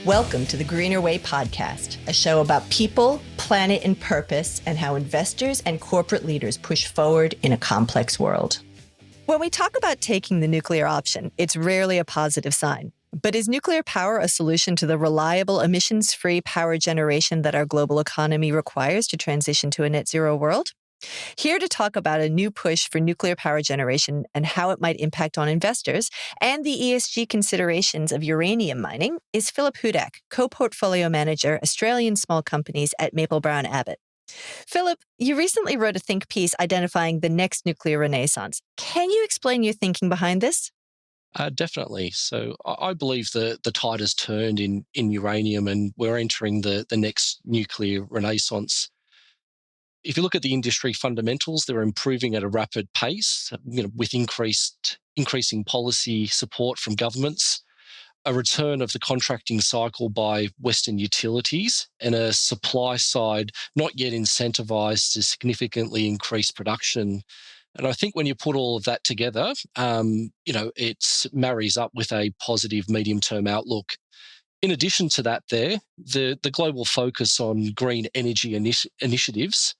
Welcome to the Greener Way podcast, a show about people, planet, and purpose, and how investors and corporate leaders push forward in a complex world. When we talk about taking the nuclear option, it's rarely a positive sign. But is nuclear power a solution to the reliable, emissions-free power generation that our global economy requires to transition to a net zero world? Here to talk about a new push for nuclear power generation and how it might impact on investors and the ESG considerations of uranium mining is Phillip Hudak, co-portfolio manager, Australian small companies at Maple-Brown Abbott. Phillip, you recently wrote a think piece identifying the next nuclear renaissance. Can you explain your thinking behind this? Definitely. So I believe the tide has turned in uranium and we're entering the next nuclear renaissance. If you look at the industry fundamentals, they're improving at a rapid pace, with increasing policy support from governments, a return of the contracting cycle by Western utilities, and a supply side not yet incentivized to significantly increase production. And I think when you put all of that together, it marries up with a positive medium-term outlook. In addition to that, the global focus on green energy initiatives,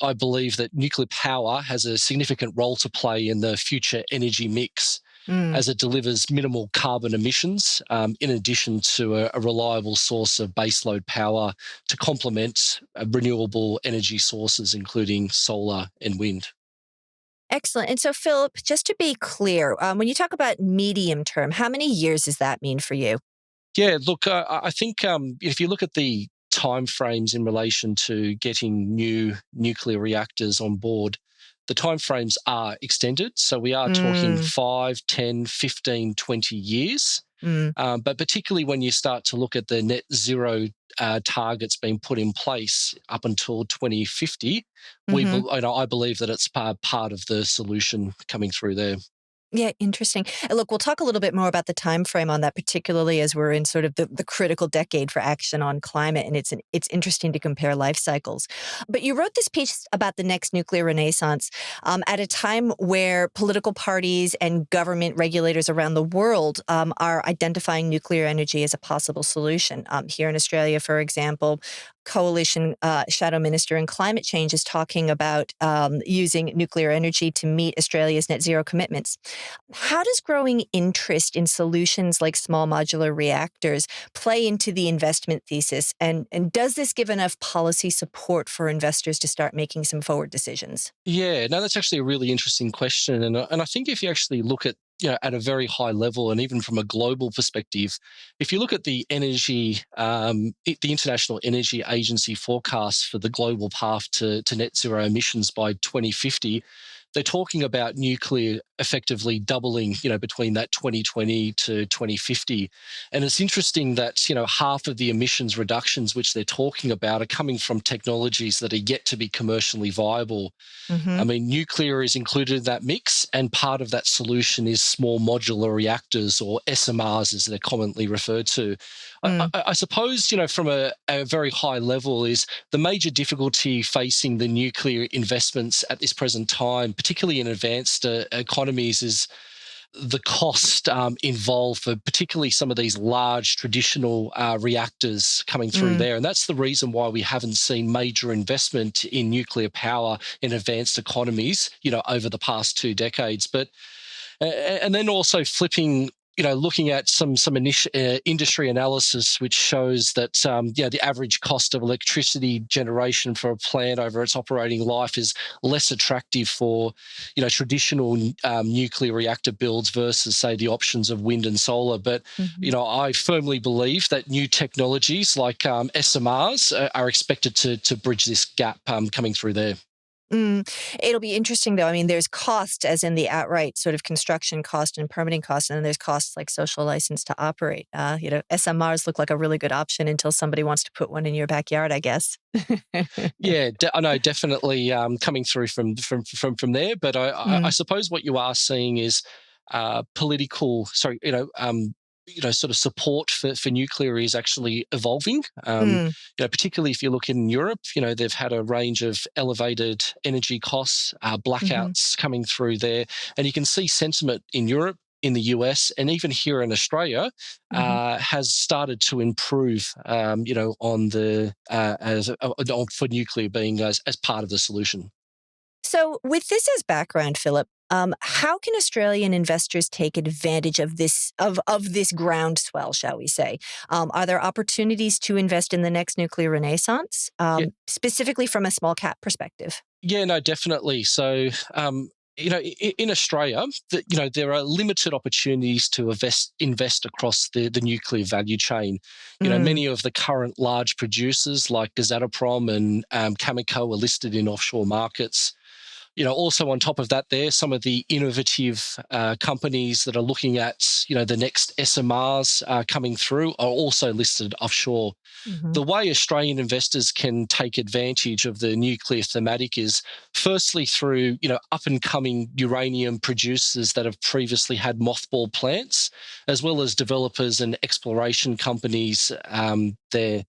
I believe that nuclear power has a significant role to play in the future energy mix as it delivers minimal carbon emissions, in addition to a reliable source of baseload power to complement renewable energy sources, including solar and wind. Excellent. And so, Phillip, just to be clear, when you talk about medium term, how many years does that mean for you? Yeah, look, I think if you look at the timeframes in relation to getting new nuclear reactors on board, the timeframes are extended. So we are talking Mm, 5, 10, 15, 20 years. mm, But particularly when you start to look at the net zero targets being put in place up until 2050, mm-hmm. I believe that it's part of the solution coming through there. Yeah, interesting. And look, we'll talk a little bit more about the time frame on that, particularly as we're in sort of the critical decade for action on climate, and it's interesting to compare life cycles. But you wrote this piece about the next nuclear renaissance at a time where political parties and government regulators around the world are identifying nuclear energy as a possible solution. Here in Australia, for example, coalition shadow minister in climate change is talking about using nuclear energy to meet Australia's net zero commitments. How does growing interest in solutions like small modular reactors play into the investment thesis? And does this give enough policy support for investors to start making some forward decisions? Yeah, no, that's actually a really interesting question, and I think if you actually look at at a very high level, and even from a global perspective, if you look at the the International Energy Agency forecasts for the global path to net zero emissions by 2050. They're talking about nuclear effectively doubling, between that 2020 to 2050. And it's interesting that, half of the emissions reductions which they're talking about are coming from technologies that are yet to be commercially viable. I Mm-hmm. mean, nuclear is included in that mix, and part of that solution is small modular reactors, or SMRs as they're commonly referred to. I suppose, from a very high level, is the major difficulty facing the nuclear investments at this present time, particularly in advanced economies, is the cost involved for particularly some of these large traditional reactors coming through Mm. there. And that's the reason why we haven't seen major investment in nuclear power in advanced economies, over the past 2 decades. But and then also flipping, looking at some industry analysis which shows that the average cost of electricity generation for a plant over its operating life is less attractive for traditional nuclear reactor builds versus, say, the options of wind and solar. But Mhm. I firmly believe that new technologies like SMRs are expected to bridge this gap coming through there. Mm. It'll be interesting, though. I mean, there's cost, as in the outright sort of construction cost and permitting cost, and then there's costs like social license to operate. SMRs look like a really good option until somebody wants to put one in your backyard, I guess. Yeah, I know, definitely coming through from there. But I Mm, suppose what you are seeing is political, sorry, sort of support for nuclear is actually evolving. mm, Particularly if you look in Europe, they've had a range of elevated energy costs, mhm, blackouts coming through there, and you can see sentiment in Europe in the US and even here in Australia Mhm. has started to improve, on the for nuclear being as part of the solution. So, with this as background, Philip, how can Australian investors take advantage of this groundswell, shall we say? Are there opportunities to invest in the next nuclear renaissance, specifically from a small cap perspective? Yeah, no, definitely. So, in Australia, there are limited opportunities to invest across the nuclear value chain. Mm, Many of the current large producers like Gazatomprom and Cameco are listed in offshore markets. Also on top of that, there some of the innovative companies that are looking at the next SMRs coming through are also listed offshore. mhm, The way Australian investors can take advantage of the nuclear thematic is firstly through up and coming uranium producers that have previously had mothball plants, as well as developers and exploration companies there.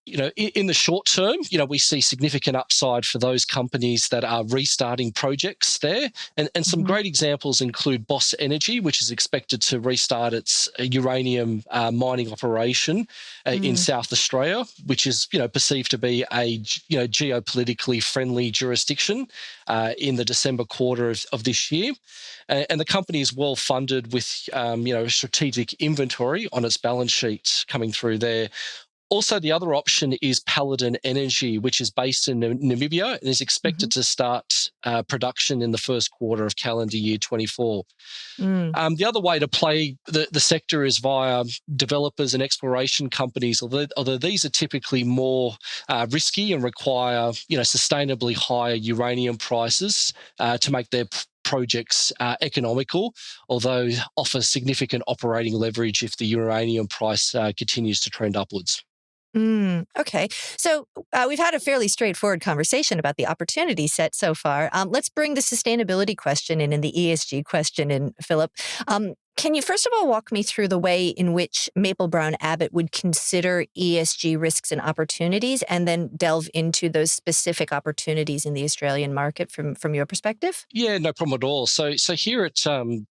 In the short term, we see significant upside for those companies that are restarting projects there. And some mhm, great examples include Boss Energy, which is expected to restart its uranium mining operation in mm, South Australia, which is, perceived to be a, geopolitically friendly jurisdiction in the December quarter of this year. And the company is well funded with, strategic inventory on its balance sheet coming through there. Also, the other option is Paladin Energy, which is based in Namibia and is expected mhm, to start production in the first quarter of calendar year 24. mm, The other way to play the sector is via developers and exploration companies, although these are typically more risky and require sustainably higher uranium prices to make their projects economical, although offer significant operating leverage if the uranium price continues to trend upwards. Okay. So we've had a fairly straightforward conversation about the opportunity set so far. Let's bring the sustainability question in and the ESG question in, Philip. Can you first of all walk me through the way in which Maple-Brown Abbott would consider ESG risks and opportunities, and then delve into those specific opportunities in the Australian market from your perspective? Yeah, no problem at all. So here at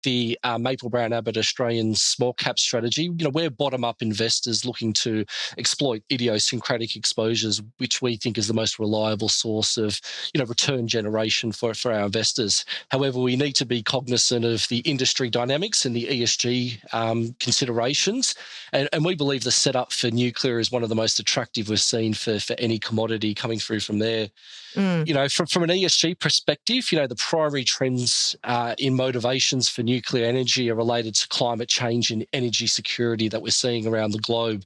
the Maple-Brown Abbott Australian small cap strategy, we're bottom up investors looking to exploit idiosyncratic exposures, which we think is the most reliable source of return generation for our investors. However, we need to be cognizant of the industry dynamics and the ESG considerations, and we believe the setup for nuclear is one of the most attractive we've seen for any commodity coming through from there. Mm, From an ESG perspective, the primary trends in motivations for nuclear energy are related to climate change and energy security that we're seeing around the globe.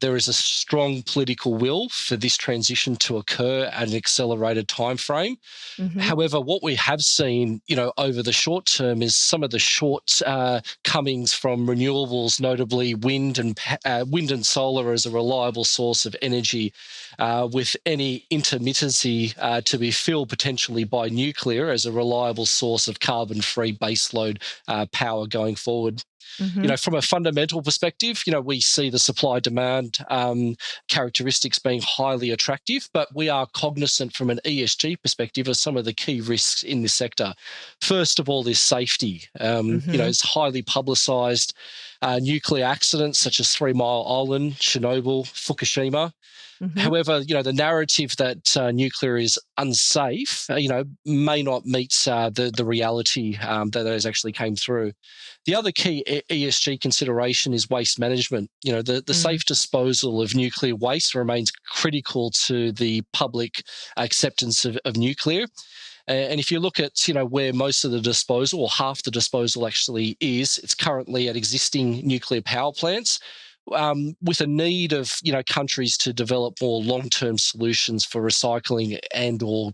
There is a strong political will for this transition to occur at an accelerated timeframe. mhm, However, what we have seen, over the short term is some of the short comings from renewables, notably wind and solar as a reliable source of energy, with any intermittency to be filled potentially by nuclear as a reliable source of carbon-free baseload power going forward. mhm, From a fundamental perspective, we see the supply demand characteristics being highly attractive, but we are cognizant from an ESG perspective of some of the key risks in this sector. First of all, is safety. mhm, It's highly publicized nuclear accidents such as Three Mile Island, Chernobyl, Fukushima. mhm, However, the narrative that nuclear is unsafe, may not meet the reality that actually came through. The other key ESG consideration is waste management. The mm, safe disposal of nuclear waste remains critical to the public acceptance of nuclear. And if you look at where most of the disposal or half the disposal actually is, it's currently at existing nuclear power plants. With a need of countries to develop more long-term solutions for recycling and or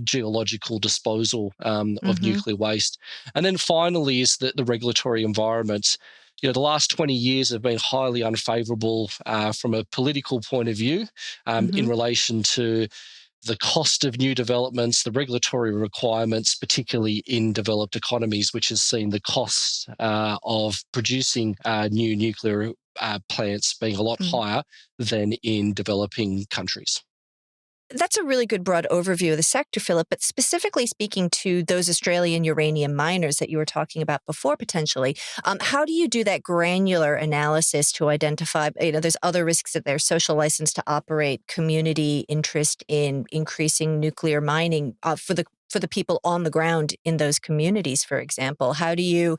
geological disposal of mhm, nuclear waste. And then finally is the regulatory environment. The last 20 years have been highly unfavourable from a political point of view in mhm. relation to the cost of new developments, the regulatory requirements, particularly in developed economies, which has seen the costs of producing new nuclear plants being a lot Mm. higher than in developing countries. That's a really good broad overview of the sector, Philip, but specifically speaking to those Australian uranium miners that you were talking about before potentially, how do you do that granular analysis to identify, there's other risks that there's social license to operate, community interest in increasing nuclear mining for the people on the ground in those communities, for example? How do you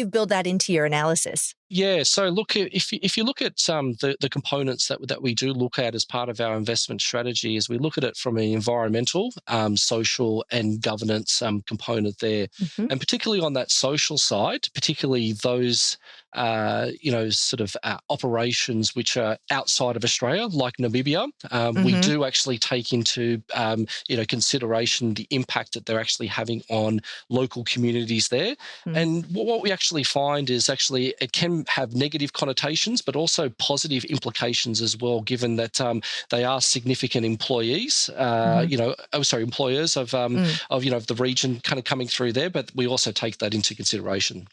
build that into your analysis? Yeah, so look, if you look at the components that we do look at as part of our investment strategy, is we look at it from an environmental, social, and governance component there, Hmm. and particularly on that social side, particularly those sort of operations which are outside of Australia, like Namibia. We Hmm. do actually take into consideration the impact that they're actually having on local communities there. And what we actually find is actually it can have negative connotations, but also positive implications as well, given that they are significant employees, Hmm. employers of the region kind of coming through there. But we also take that into consideration.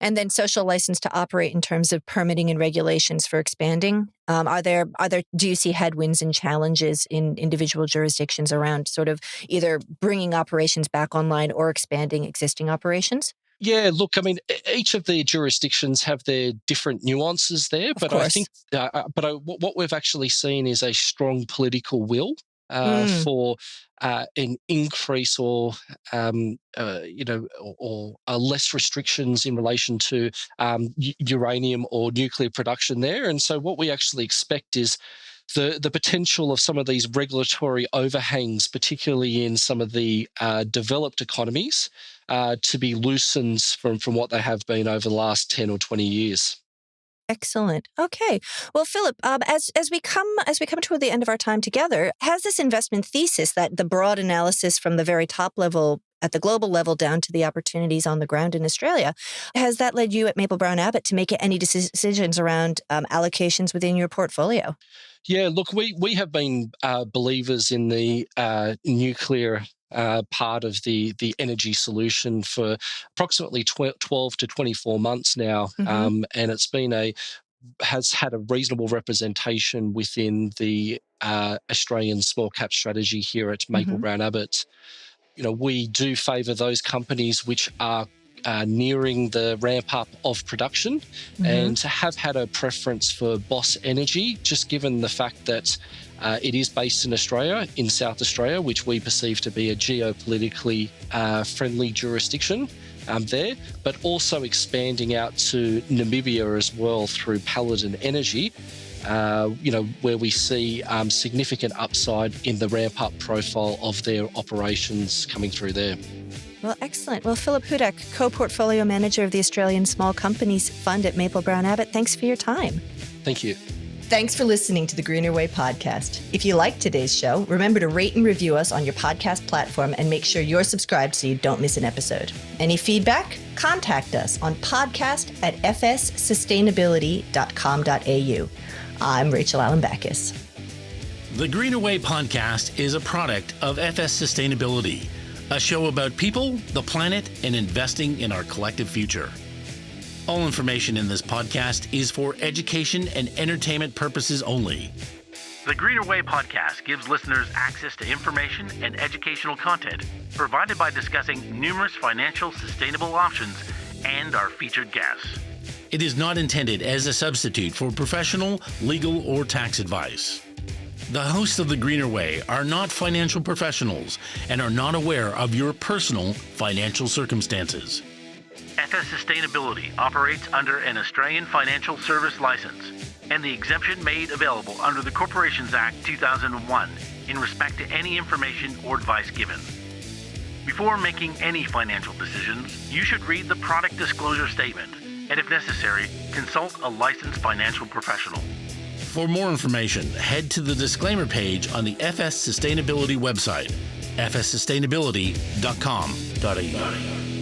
And then social license to operate in terms of permitting and regulations for expanding. Do you see headwinds and challenges in individual jurisdictions around sort of either bringing operations back online or expanding existing operations? Yeah, look, I mean, each of the jurisdictions have their different nuances there, Of but I think, course. what we've actually seen is a strong political will Mm, for an increase or less restrictions in relation to uranium or nuclear production there. And so, what we actually expect is the potential of some of these regulatory overhangs, particularly in some of the developed economies, to be loosened from what they have been over the last 10 or 20 years. excellent. Okay. Well, Philip, as we come toward the end of our time together, has this investment thesis that the broad analysis from the very top level at the global level down to the opportunities on the ground in Australia, has that led you at Maple-Brown Abbott to make any decisions around allocations within your portfolio? Yeah, look, we have been believers in the nuclear part of the energy solution for approximately 12 to 24 months now, Hmm. and has had a reasonable representation within the Australian small cap strategy here at Hmm. Maple-Brown Abbott. We do favour those companies which are nearing the ramp up of production, Hmm. and have had a preference for Boss Energy, just given the fact that it is based in Australia, in South Australia, which we perceive to be a geopolitically friendly jurisdiction there, but also expanding out to Namibia as well through Paladin Energy, where we see significant upside in the ramp up profile of their operations coming through there. Well, excellent. Well, Phillip Hudak, co-portfolio manager of the Australian Small Companies Fund at Maple-Brown Abbott, thanks for your time. Thank you. Thanks for listening to the Greener Way podcast. If you liked today's show, remember to rate and review us on your podcast platform and make sure you're subscribed so you don't miss an episode. Any feedback? Contact us on podcast@fssustainability.com.au. I'm Rachel Allen Backus. The Greener Way podcast is a product of FS Sustainability, a show about people, the planet, and investing in our collective future. All information in this podcast is for education and entertainment purposes only. The Greener Way podcast gives listeners access to information and educational content provided by discussing numerous financial sustainable options and our featured guests. It is not intended as a substitute for professional, legal, or tax advice. The hosts of The Greener Way are not financial professionals and are not aware of your personal financial circumstances. FS Sustainability operates under an Australian Financial Service License and the exemption made available under the Corporations Act 2001 in respect to any information or advice given. Before making any financial decisions, you should read the product disclosure statement and, if necessary, consult a licensed financial professional. For more information, head to the disclaimer page on the FS Sustainability website, fssustainability.com.au.